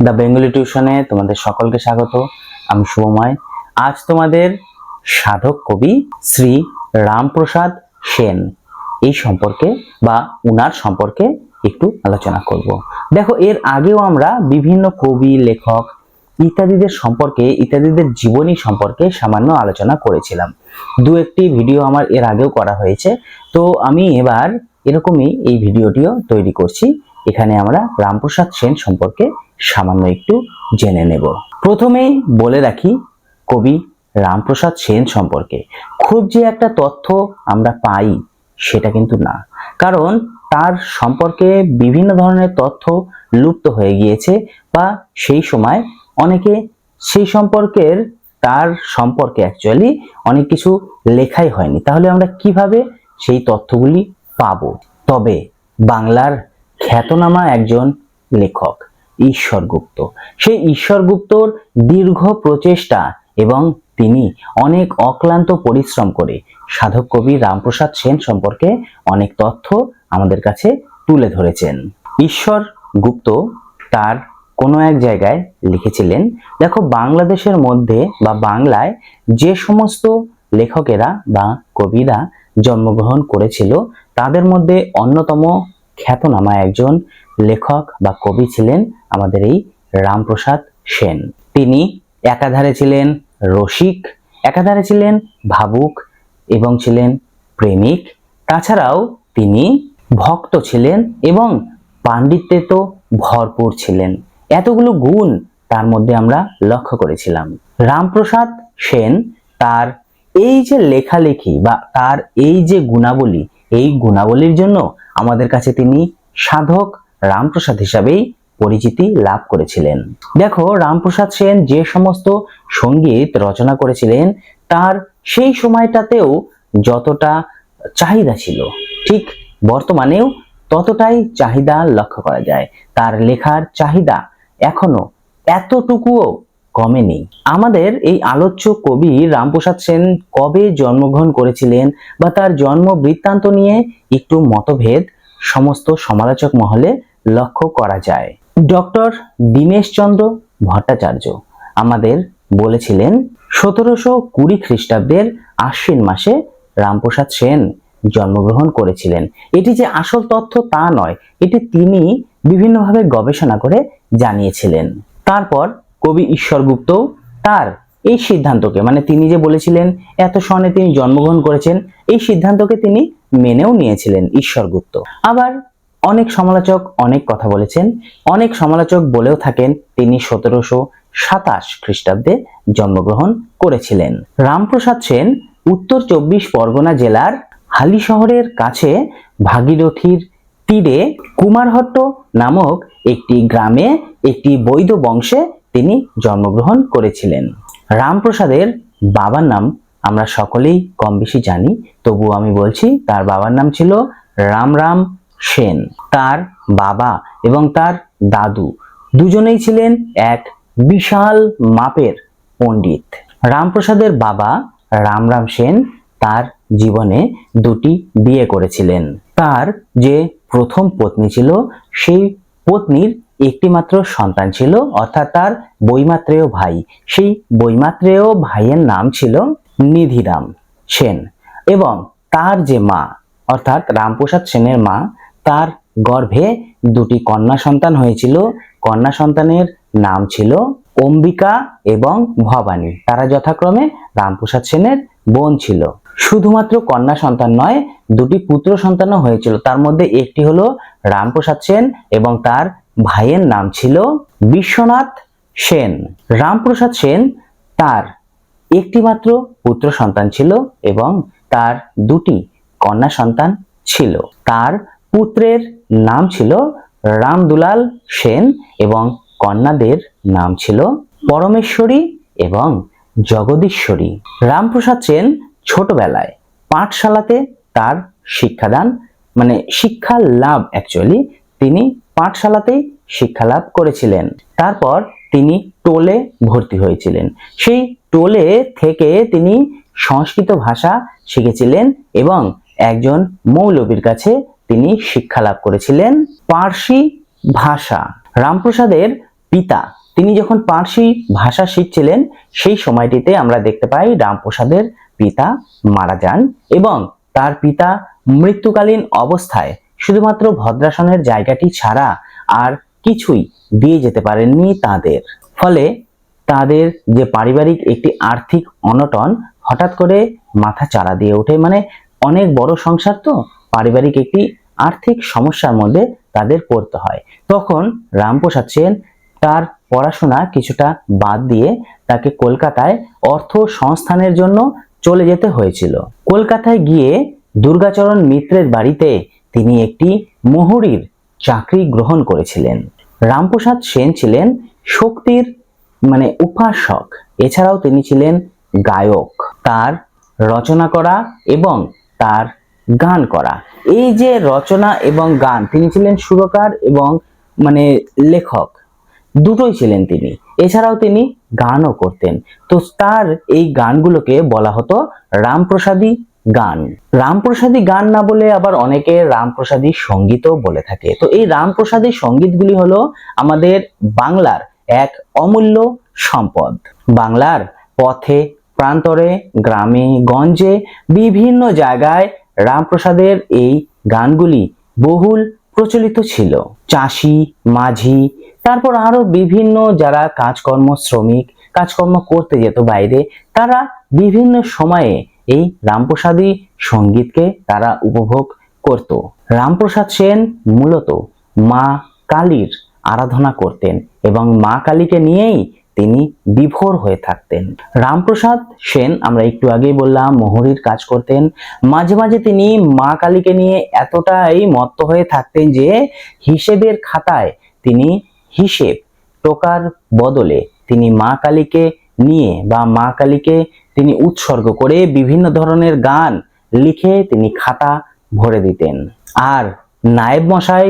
The Bengali টিউশনে তোমাদের সকলকে স্বাগত। আমি শুভময়। আজ তোমাদের সাধক কবি শ্রী রামপ্রসাদ সেন এই সম্পর্কে বা উনার সম্পর্কে একটু আলোচনা করব। দেখো, এর আগেও আমরা বিভিন্ন কবি, লেখক ইত্যাদিদের সম্পর্কে, ইত্যাদিদের জীবনী সম্পর্কে সামান্য আলোচনা করেছিলাম। দু একটি ভিডিও আমার এর আগেও করা হয়েছে। তো আমি এবার এরকমই এই ভিডিওটিও তৈরি করছি। এখানে আমরা রামপ্রসাদ সেন সম্পর্কে সামান্য একটু জেনে নেব। প্রথমেই বলে রাখি, কবি রামপ্রসাদ সেন সম্পর্কে খুব যে একটা তথ্য আমরা পাই সেটা কিন্তু না, কারণ তার সম্পর্কে বিভিন্ন ধরনের তথ্য লুপ্ত হয়ে গিয়েছে বা সেই সময় অনেকে সেই সম্পর্কের তার সম্পর্কে অ্যাকচুয়ালি অনেক কিছু লেখাই হয়নি। তাহলে আমরা কিভাবে সেই তথ্যগুলি পাবো? তবে বাংলার খ্যাতনামা একজন লেখক ঈশ্বর গুপ্ত, সেই ঈশ্বর গুপ্তর দীর্ঘ প্রচেষ্টা এবং তিনি অনেক অক্লান্ত পরিশ্রম করে সাধক কবি রামপ্রসাদ সেন সম্পর্কে অনেক তথ্য আমাদের কাছে তুলে ধরেছেন। ঈশ্বর গুপ্ত তার কোনো এক জায়গায় লিখেছিলেন, দেখো, বাংলাদেশের মধ্যে বা বাংলায় যে সমস্ত লেখকেরা বা কবিরা জন্মগ্রহণ করেছিল তাদের মধ্যে অন্যতম খ্যাতনামা একজন লেখক বা কবি ছিলেন আমাদের এই রামপ্রসাদ সেন। তিনি একাধারে ছিলেন রসিক, একাধারে ছিলেন ভাবুক এবং ছিলেন প্রেমিক। তাছাড়াও তিনি ভক্ত ছিলেন এবং পাণ্ডিত্যে তো ভরপুর ছিলেন। এতগুলো গুণ তার মধ্যে আমরা লক্ষ্য করেছিলাম। রামপ্রসাদ সেন তার এই যে লেখালেখি বা তার এই যে গুণাবলী, এই গুণাবলীর জন্য আমাদের কাছে তিনি সাধক রামপ্রসাদ হিসাবেই পরিচিতি লাভ করেছিলেন। দেখো, রামপ্রসাদ সেন যে সমস্ত সঙ্গীত রচনা করেছিলেন তার সেই সময়টাতেও যতটা চাহিদা ছিল, ঠিক বর্তমানেও ততটাই চাহিদা লক্ষ্য করা যায়। তার লেখার চাহিদা এখনো এতটুকুও কমেনি। আমাদের এই আলোচ্য কবি রামপ্রসাদ সেন কবে জন্মগ্রহণ করেছিলেন বা তার জন্ম বৃত্তান্ত নিয়ে একটু মতভেদ সমস্ত সমালোচক মহলে লক্ষ্য করা যায়। ডক্টর দীনেশচন্দ্র ভট্টাচার্য আমাদের বলেছিলেন 1720 খ্রিস্টাব্দের আশ্বিন মাসে রামপ্রসাদ সেন জন্মগ্রহণ করেছিলেন। এটি যে আসল তথ্য তা নয়, এটি তিনি বিভিন্নভাবে গবেষণা করে জানিয়েছিলেন। তারপর কবি ঈশ্বরগুপ্ত তার এই সিদ্ধান্তকে, মানে তিনি যে বলেছিলেন এত সনে তিনি জন্মগ্রহণ করেছেন, এই সিদ্ধান্তকে তিনি মেনেও নিয়েছিলেন ঈশ্বরগুপ্ত। আবার অনেক সমালোচক অনেক কথা বলেছেন। অনেক সমালোচক বলেও থাকেন তিনি 1727 খ্রিস্টাব্দে জন্মগ্রহণ করেছিলেন। রামপ্রসাদ সেন উত্তর 24 পরগনা জেলার হালি শহরের কাছে ভাগীরথীর তীরে কুমারহট্ট নামক একটি গ্রামে একটি বৈদ্য বংশে তিনি জন্মগ্রহণ করেছিলেন। রামপ্রসাদের বাবার নাম আমরা সকলেই কম বেশি জানি, তবুও আমি বলছি, তার বাবার নাম ছিল রামরাম সেন। তার বাবা এবং তার দাদু দুজনেই ছিলেন এক বিশাল মাপের পণ্ডিত। রামপ্রসাদের বাবা রামরাম সেন তার জীবনে দুটি বিয়ে করেছিলেন। তার যে প্রথম পত্নী ছিল সেই পত্নীর একটি মাত্র সন্তান ছিল, অর্থাৎ তার বৈমাত্রেয় ভাই। সেই বৈমাত্রেয় ভাইয়ের নাম ছিল নিধিরাম সেন এবং তার যে মা, অর্থাৎ রামপ্রসাদ সেনের মা, তার গর্ভে দুটি কন্যা সন্তান হয়েছিল। কন্যা সন্তানের নাম ছিল অম্বিকা এবং ভবানী। তারা যথাক্রমে রামপ্রসাদ সেনের বোন ছিল। শুধুমাত্র কন্যা সন্তান নয়, দুটি পুত্র সন্তানও হয়েছিল। তার মধ্যে একটি হলো রামপ্রসাদ সেন এবং তার ভাইয়ের নাম ছিল বিশ্বনাথ সেন। রামপ্রসাদ সেন তার একটি মাত্র পুত্র সন্তান ছিল এবং তার দুটি কন্যা সন্তান ছিল। তার পুত্রের নাম ছিল রামদুলাল সেন এবং কন্যাদের নাম ছিল পরমেশ্বরী এবং জগদীশ্বরী। রামপ্রসাদ সেন ছোটবেলায় পাঠশালাতে তার শিক্ষাদান, মানে শিক্ষা লাভ, অ্যাকচুয়ালি তিনি পাঠশালাতেই শিক্ষা লাভ করেছিলেন। তারপর তিনি টোলে ভর্তি হয়েছিলেন। সেই টোলে থেকে তিনি সংস্কৃত ভাষা শিখেছিলেন এবং একজন মৌলবীর কাছে তিনি শিক্ষা লাভ করেছিলেন পার্সি ভাষা। রামপ্রসাদের পিতা তিনি যখন পার্সি ভাষা শিখছিলেন সেই সময়টিতে আমরা দেখতে পাই রামপ্রসাদের পিতা মারা যান এবং তার পিতা মৃত্যুকালীন অবস্থায় শুধুমাত্র ভদ্রাসনের জায়গাটি ছাড়া আর কিছুই দিয়ে যেতে পারেননি তাদের। ফলে তাদের যে পারিবারিক একটি আর্থিক অনটন হঠাৎ করে মাথা চাড়া দিয়ে ওঠে। মানে অনেক বড় সংসার তো, পারিবারিক একটি আর্থিক সমস্যার মধ্যে তাদের পড়তে হয়। তখন রামপ্রসাদ সেন তার পড়াশোনা কিছুটা বাদ দিয়ে তাকে কলকাতায় অর্থ সংস্থানের জন্য চলে যেতে হয়েছিল। কলকাতায় গিয়ে দুর্গাচরণ মিত্রের বাড়িতে তিনি একটি মোহরির চাকরি গ্রহণ করেছিলেন। রামপ্রসাদ সেন ছিলেন শক্তির উপাসক, এছাড়াও তিনি ছিলেন গায়ক। তার রচনা করা এবং তার গান করা, এই যে রচনা এবং গান, তিনি ছিলেন সুরকার এবং লেখক, দুটোই ছিলেন তিনি। এছাড়াও তিনি গানও করতেন। তো তার এই গানগুলোকে বলা হতো রামপ্রসাদী গান। রামপ্রসাদী গান না বলে আবার অনেকে রামপ্রসাদী সঙ্গীতও বলে থাকে। তো এই রামপ্রসাদী সঙ্গীতগুলি হলো আমাদের বাংলার এক অমূল্য সম্পদ। বাংলার পথে প্রান্তরে, গ্রামে গঞ্জে, বিভিন্ন জায়গায় রামপ্রসাদের এই গানগুলি বহুল প্রচলিত ছিল। চাষি, মাঝি, তারপর আরো বিভিন্ন যারা কাজকর্ম, শ্রমিক কাজকর্ম করতে যেত বাইরে, তারা বিভিন্ন সময়ে এই রামপ্রসাদী সঙ্গীতকে তারা উপভোগ করত। রামপ্রসাদ সেন মূলত মা কালীর আরাধনা করতেন এবং মা কালীকে নিয়েই তিনি বিভোর হয়ে থাকতেন। রামপ্রসাদ সেন আমরা একটু আগেই বললাম মোহরির কাজ করতেন। মাঝে মাঝে তিনি মা কালীকে নিয়ে এতটাই মত্ত হয়ে থাকতেন যে হিসেবের খাতায় তিনি হিসেব টোকার বদলে তিনি মা কালীকে নিয়ে বা মা কালীকে তিনি উৎসর্গ করে বিভিন্ন ধরনের গান লিখে তিনি খাতা ভরে দিতেন। আর নায়েব মশাই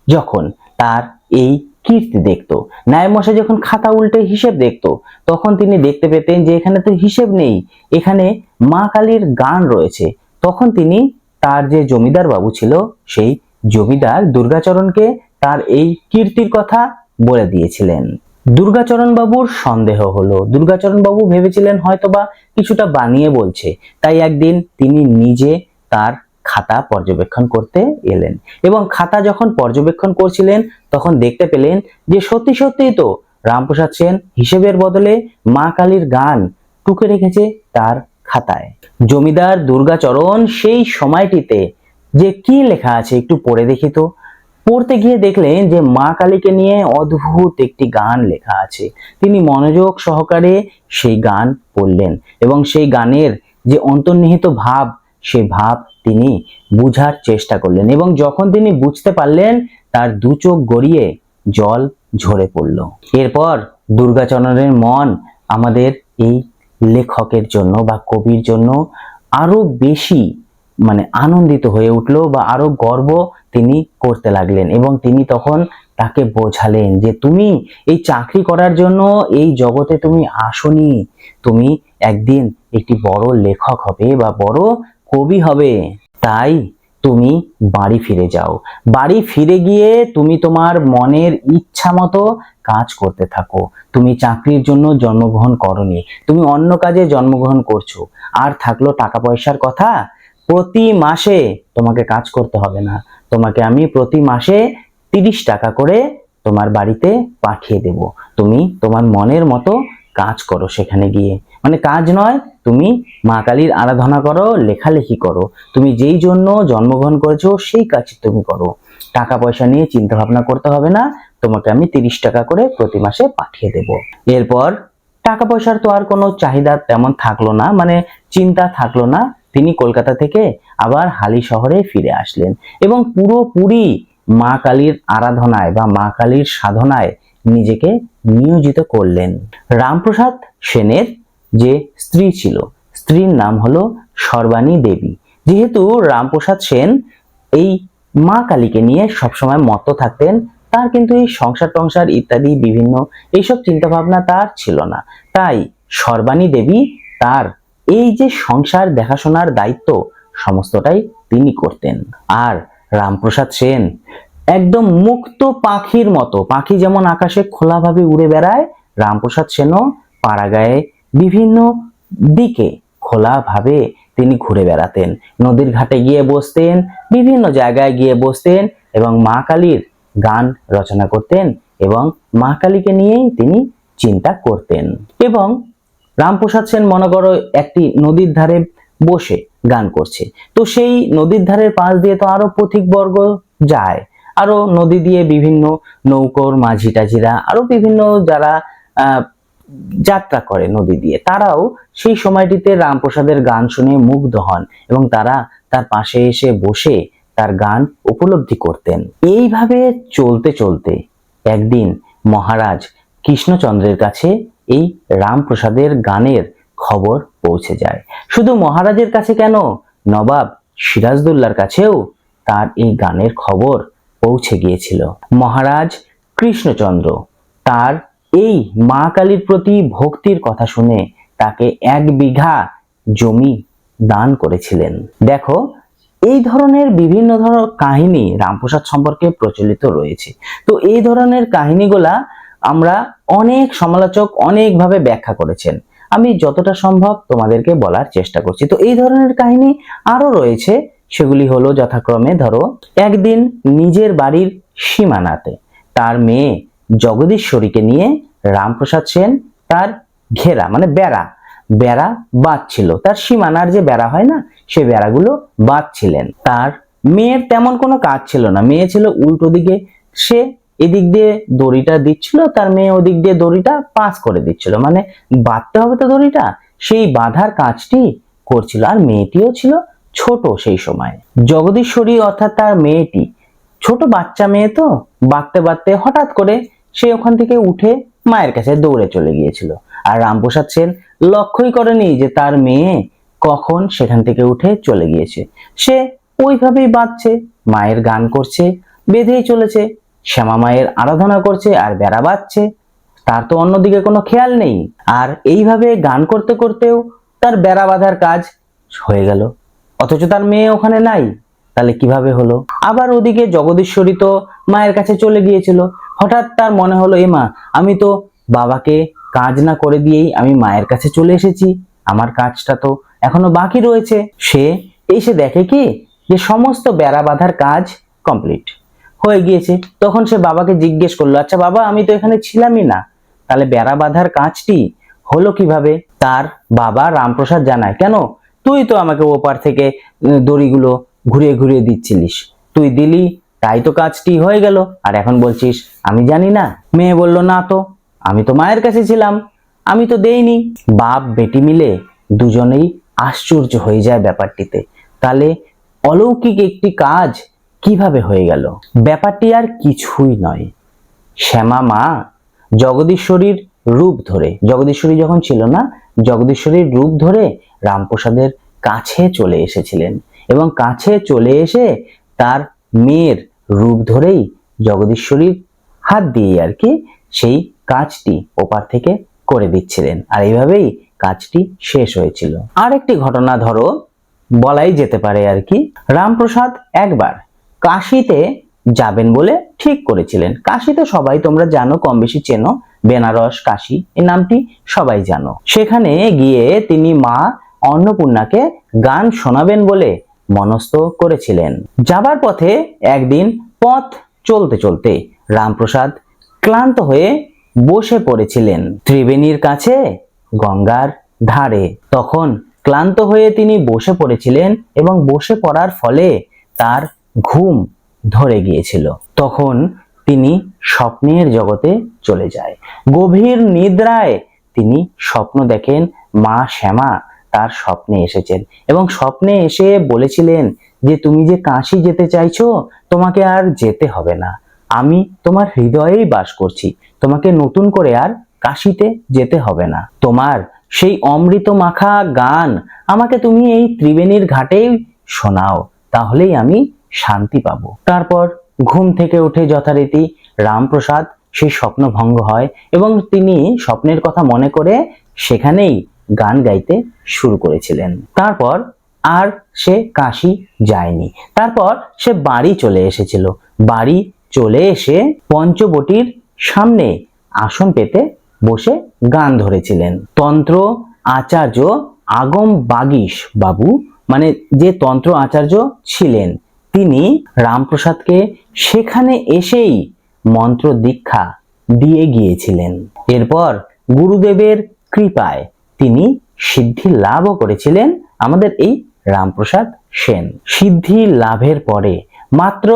যখন তার এই কীর্তি দেখতো, নায়েব মশাই যখন খাতা উল্টে হিসেব দেখতো, তখন তিনি দেখতে পেতেন যে এখানে তো হিসেব নেই, এখানে মা কালীর গান রয়েছে। তখন তিনি তার যে জমিদার বাবু ছিল, সেই জমিদার দুর্গাচরণকে তার এই কীর্তির কথা বলে দিয়েছিলেন। দুর্গাচরণ বাবুর সন্দেহ হলো। দুর্গাচরণ বাবু ভেবেছিলেন হয়তোবা কিছুটা বানিয়ে বলছে, তাই একদিন তিনি নিজে তার খাতা পর্যবেক্ষণ করতে এলেন এবং খাতা যখন পর্যবেক্ষণ করছিলেন তখন দেখতে পেলেন যে সত্যি সত্যিই তো রামপ্রসাদ সেন হিসেবের বদলে মা কালীর গান টুকে রেখেছে তার খাতায়। জমিদার দুর্গাচরণ সেই সময়টিতে যে কি লেখা আছে একটু পড়ে দেখি তো। পড়তে গিয়ে দেখলেন যে মা কালীকে নিয়ে অদ্ভুত একটি গান লেখা আছে। তিনি মনোযোগ সহকারে সেই গান পড়লেন এবং সেই গানের যে অন্তর্নিহিত ভাব, সেই ভাব তিনি বুঝার চেষ্টা করলেন এবং যখন তিনি বুঝতে পারলেন তার দু চোখ গড়িয়ে জল ঝরে পড়ল। এরপর দুর্গাচরণের মন আমাদের এই লেখকের জন্য বা কবির জন্য আরো বেশি আনন্দিত হয়ে উঠলো বা আরো গর্ব তিনি করতে লাগলেন এবং তিনি তখন তাকে বোঝালেন যে তুমি এই চাকরি করার জন্য এই জগতে তুমি আসনি, তুমি একদিন একটি বড় লেখক হবে বা বড় কবি হবে। তাই তুমি বাড়ি ফিরে যাও, বাড়ি ফিরে গিয়ে তুমি তোমার মনের ইচ্ছা মতো কাজ করতে থাকো। তুমি চাকরির জন্য জন্মগ্রহণ করনি, তুমি অন্য কাজে জন্মগ্রহণ করছো। আর থাকলো টাকা পয়সার কথা, প্রতি মাসে তোমাকে কাজ করতে হবে না, তোমাকে আমি প্রতি মাসে 30 টাকা করে তোমার বাড়িতে পাঠিয়ে দেব। তুমি তোমার মনের মতো কাজ করো, সেখানে গিয়ে কাজ নয়, তুমি মা কালীর আরাধনা করো, লেখালেখি করো, তুমি যেই জন্য জন্মগ্রহণ করেছো সেই কাজ তুমি করো। টাকা পয়সা নিয়ে চিন্তা ভাবনা করতে হবে না, তোমাকে আমি 30 টাকা করে প্রতি মাসে পাঠিয়ে দেব। এরপর টাকা পয়সার তো আর কোনো চাহিদা তেমন থাকলো না, চিন্তা থাকলো না। তিনি কলকাতা থেকে আবার হালি শহরে ফিরে আসলেন এবং পুরোপুরি মা কালীর আরাধনায় বা মা কালীর সাধনায় নিজেকে নিয়োজিত করলেন। রামপ্রসাদ সেনের যে স্ত্রী ছিল, স্ত্রীর নাম হলো সর্বাণী দেবী। যেহেতু রামপ্রসাদ সেন এই মা কালীকে নিয়ে সবসময় মত্ত থাকতেন, তার কিন্তু এই সংসার টংসার ইত্যাদি বিভিন্ন এইসব চিন্তা ভাবনা তার ছিল না। তাই সর্বাণী দেবী তার এই যে সংসার দেখাশোনার দায়িত্ব সমস্তটাই তিনি করতেন। আর রামপ্রসাদ সেন একদম মুক্ত পাখির মতো, পাখি যেমন আকাশে খোলাভাবে উড়ে বেড়ায়, রামপ্রসাদ সেনও পাড়াগাঁয়ে বিভিন্ন দিকে খোলাভাবে তিনি ঘুরে বেড়াতেন। নদীর ঘাটে গিয়ে বসতেন, বিভিন্ন জায়গায় গিয়ে বসতেন এবং মা কালীর গান রচনা করতেন এবং মা কালীকে নিয়েই তিনি চিন্তা করতেন। এবং রামপ্রসাদ সেন মনে করো একটি নদীর ধারে বসে গান করছে, তো সেই নদীর ধারের পাশ দিয়ে তো আরো পথিকবর্গ যায়, আরো নদী দিয়ে বিভিন্ন নৌকোর মাঝি টাঝিরা, আরো বিভিন্ন যারা যাত্রা করে নদী দিয়ে, তারাও সেই সময়টিতে রামপ্রসাদের গান শুনে মুগ্ধ হন এবং তারা তার পাশে এসে বসে তার গান উপলব্ধি করতেন। এইভাবে চলতে চলতে একদিন মহারাজ কৃষ্ণচন্দ্রের কাছে এই রামপ্রসাদের গানের খবর পৌঁছে যায়। শুধু মহারাজের কাছে কেন, নবাব সিরাজদৌল্লার কাছেও তার এই গানের খবর পৌঁছে গিয়েছিল। মহারাজ কৃষ্ণচন্দ্র তার এই মা কালীর প্রতি ভক্তির কথা শুনে তাকে 1 বিঘা জমি দান করেছিলেন। দেখো, এই ধরনের বিভিন্ন কাহিনী রামপ্রসাদ সম্পর্কে প্রচলিত রয়েছে। তো এই ধরনের কাহিনীগুলা আমরা অনেক সমালোচক অনেকভাবে ব্যাখ্যা করেছেন, আমি যতটা সম্ভব তোমাদেরকে বলার চেষ্টা করছি। তো এই ধরনের কাহিনী আরো রয়েছে, সেগুলি হলো যথাক্রমে ধরো, একদিন নিজের বাড়ির সীমানাতে তার মেয়ে জগদীশ্বরীকে নিয়ে রামপ্রসাদ সেন তার ঘেরা মানে বেড়া বাঁধছিল, তার সীমানার যে বেড়া হয় না, সে বেড়াগুলো বাঁধছিলেন। তার মেয়ের তেমন কোনো কাজ ছিল না, মেয়ে ছিল উল্টো দিকে, সে এদিক দিয়ে দড়িটা দিচ্ছিল, তার মেয়ে ওদিক দিয়ে দড়িটা পাস করে দিচ্ছিল, মানে বাঁধতে হবে তো দড়িটা, সেই বাঁধার কাজটি করছিল। আর মেয়েটিও ছিল ছোট সেই সময়। জগদীশ্বরী অর্থাৎ তার মেয়েটি ছোট বাচ্চা মেয়ে, তো বাঁধতে বাঁধতে হঠাৎ করে সে ওখান থেকে উঠে মায়ের কাছে দৌড়ে চলে গিয়েছিল। আর রামপ্রসাদ সেন লক্ষ্যই করেনি যে তার মেয়ে কখন সেখান থেকে উঠে চলে গিয়েছে। সে ওইভাবেই বাঁধছে, মায়ের গান করছে, বেঁধেই চলেছে, শ্যামা মায়ের আরাধনা করছে আর বেড়া বাঁধছে, তার তো অন্যদিকে কোনো খেয়াল নেই। আর এইভাবে গান করতে করতেও তার বেড়া বাঁধার কাজ হয়ে গেল, অথচ তার মেয়ে ওখানে নাই। তাহলে কিভাবে হলো? আবার ওদিকে জগদীশ্বরী তো মায়ের কাছে চলে গিয়েছিল। হঠাৎ তার মনে হলো, এ মা, আমি তো বাবাকে কাজ না করে দিয়েই আমি মায়ের কাছে চলে এসেছি, আমার কাজটা তো এখনো বাকি রয়েছে। সে এসে দেখে কি যে সমস্ত বেড়া বাঁধার কাজ কমপ্লিট হয়ে গিয়েছে। তখন সে বাবাকে জিজ্ঞেস করলো, আচ্ছা বাবা, আমি তো এখানে ছিলামই না, তাহলে বেড়া বাঁধার কাজটি হলো কিভাবে? তার বাবা রামপ্রসাদ জানায়, কেন, তুই তো আমাকে ওপার থেকে দড়িগুলো ঘুরিয়ে ঘুরিয়ে দিচ্ছিলিস, তুই দিলি তাই তো কাজটি হয়ে গেল, আর এখন বলছিস আমি জানি না? মেয়ে বলল, না তো, আমি তো মায়ের কাছে ছিলাম, আমি তো দেইনি। বাপ বেটি মিলে দুজনেই আশ্চর্য হয়ে যায় ব্যাপারটিতে। তাহলে অলৌকিক একটি কাজ কিভাবে হয়ে গেল? ব্যাপারটি আর কিছুই নয়, শ্যামা মা জগদীশ্বরীর রূপ ধরে, জগদীশ্বরী যখন ছিল না, জগদীশ্বরীর রূপ ধরে রামপ্রসাদের কাছে চলে এসেছিলেন এবং কাছে চলে এসে তার মেয়ের রূপ ধরেই জগদীশ্বরীর হাত দিয়ে আর কি সেই কাজটি ওপার থেকে করে দিচ্ছিলেন। আর এইভাবেই কাজটি শেষ হয়েছিল। আর একটি ঘটনা ধরো বলাই যেতে পারে আর কি, রামপ্রসাদ একবার কাশীতে যাবেন বলে ঠিক করেছিলেন। কাশী তো সবাই তোমরা জানো, কম বেশি চেনো, বেনারস কাশী এই নামটি সবাই জানো। সেখানে গিয়ে তিনি মা অন্নপূর্ণাকে গান শোনাবেন বলে মনস্থ করেছিলেন। যাবার পথে একদিন পথ চলতে চলতে রামপ্রসাদ ক্লান্ত হয়ে বসে পড়েছিলেন ত্রিবেণীর কাছে গঙ্গার ধারে। তখন ক্লান্ত হয়ে তিনি বসে পড়েছিলেন এবং বসে পড়ার ফলে তার ঘুম ধরে গিয়েছিল। তখন তিনি স্বপ্নের জগতে চলে যায়। গভীর নিদ্রায় তিনি স্বপ্ন দেখেন মা শ্যামা তার স্বপ্নে এসেছেন এবং স্বপ্নে এসে বলেছিলেন যে তুমি যে কাশী যেতে চাইছো, তোমাকে আর যেতে হবে না, আমি তোমার হৃদয়েই বাস করছি, তোমাকে নতুন করে আর কাশীতে যেতে হবে না, তোমার সেই অমৃত মাখা গান আমাকে তুমি এই ত্রিবেণীর ঘাটেই শোনাও, তাহলেই আমি শান্তি পাবো। তারপর ঘুম থেকে উঠে যথারীতি রামপ্রসাদ সেই স্বপ্ন ভঙ্গ হয় এবং তিনি স্বপ্নের কথা মনে করে সেখানেই গান গাইতে শুরু করেছিলেন। তারপর আর সে কাশী যায়নি। তারপর সে বাড়ি চলে এসেছিল। বাড়ি চলে এসে পঞ্চবটির সামনে আসন পেতে বসে গান ধরেছিলেন। তন্ত্র আচার্য আগম বাগীশ বাবু, মানে যে তন্ত্র আচার্য ছিলেন, তিনি রামপ্রসাদকে সেখানে এসেই মন্ত্র দীক্ষা দিয়ে গিয়েছিলেন। এরপর গুরুদেবের কৃপায় তিনি সিদ্ধি লাভও করেছিলেন আমাদের এই রামপ্রসাদ সেন। সিদ্ধি লাভের পরে মাত্র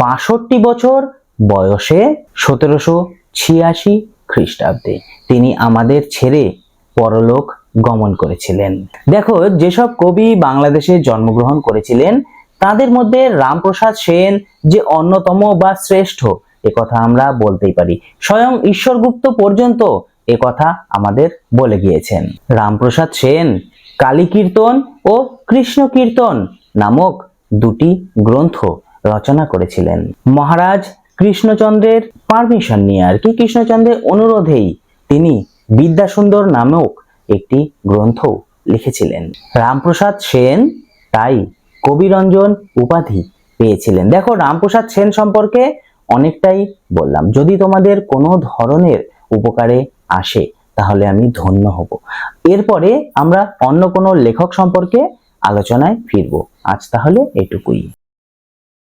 ৬২ বছর বয়সে ১৭৮৬ খ্রিস্টাব্দে তিনি আমাদের ছেড়ে পরলোক গমন করেছিলেন। দেখো, যেসব কবি বাংলাদেশে জন্মগ্রহণ করেছিলেন তাদের মধ্যে রামপ্রসাদ সেন যে অন্যতম বা শ্রেষ্ঠ, একথা আমরা বলতেই পারি। স্বয়ং ঈশ্বরগুপ্ত পর্যন্ত একথা আমাদের বলে গিয়েছেন। রামপ্রসাদ সেন কালী কীর্তন ও কৃষ্ণ কীর্তন নামক দুটি গ্রন্থ রচনা করেছিলেন। মহারাজ কৃষ্ণচন্দ্রের পারমিশন নিয়ে কৃষ্ণচন্দ্রের অনুরোধেই তিনি বিদ্যাসুন্দর নামক একটি গ্রন্থ লিখেছিলেন। রামপ্রসাদ সেন তাই কবিরঞ্জন উপাধি পেয়েছিলেন। দেখো, রামপ্রসাদ সেন সম্পর্কে অনেকটাই বললাম। যদি তোমাদের কোনো ধরনের উপকারে আসে তাহলে আমি ধন্য হব। এরপরে আমরা অন্য কোনো লেখক সম্পর্কে আলোচনায় ফিরবো। আজ তাহলে এটুকুই।